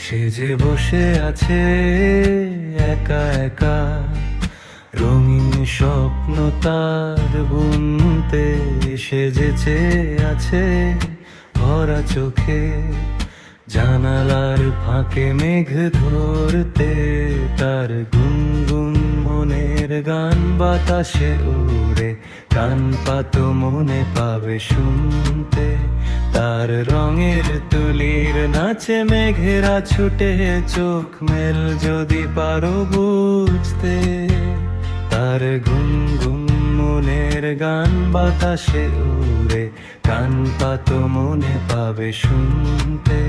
সে যে বসে আছে একা একা, রঙিন স্বপ্ন তার বুনতে। সে যে চেয়ে আছে ভরা চোখে, জানালার ফাঁকে মেঘ ধরতে। তার গুনগুন মনের গান বাতাসে উড়ে, কান পাতো মনে পাবে শুনতে। তার রঙের তুলির নাচে মেঘেরা ছুটে, চোখ মেল যদি পারো বুঝতে। তার গুনগুন মনের গান বাতাসে উড়ে, কান পাতো মনে পাবে শুনতে।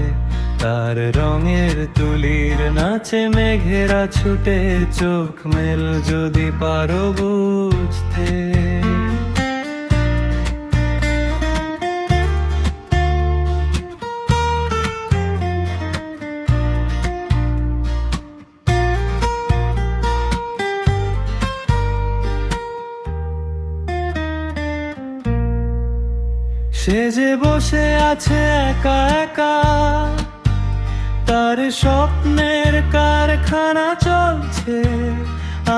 তার রঙের তুলির নাচে মেঘেরা ছুটে, চোখ মেল যদি পারো বুঝতে। সে যে বসে আছে একা একা, তার স্বপ্নের কারখানা চলছে।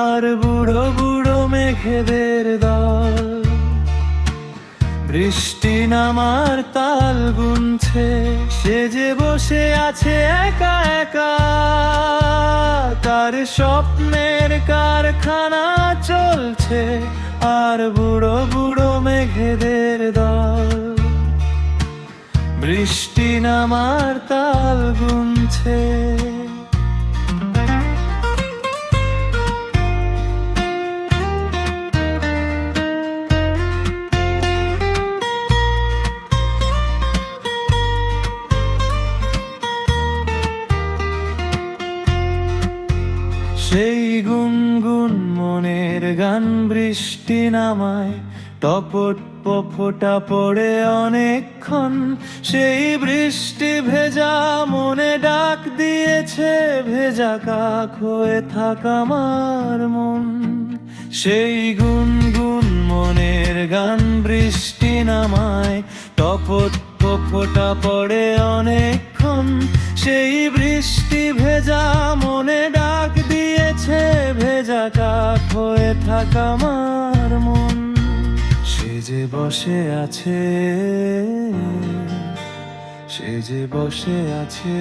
আর বুড়ো বুড়ো মেঘেদের দল বৃষ্টি নামার তাল গুনছে। সে যে বসে আছে একা একা, তার স্বপ্নের কারখানা চলছে। আর বুড়ো বুড়ো মেঘেদের দল বৃষ্টি নামার তাল গুনছে। সেই গুনগুন মনের গান বৃষ্টি নামায়, টপট ফোঁটা পড়ে অনেকক্ষণ। সেই বৃষ্টি ভেজা মনে ডাক দিয়েছে, ভেজা কাক হয়ে থাকা আমার মন। সেই গুনগুন মনের গান বৃষ্টি নামায়, টপট ফোঁটা পড়ে অনেকক্ষণ। সেই বৃষ্টি ভেজা মনে ডাক দিয়েছে, ভেজা কাক হয়ে থাকা আমার মন। সে যে বসে আছে, সে যে বসে আছে।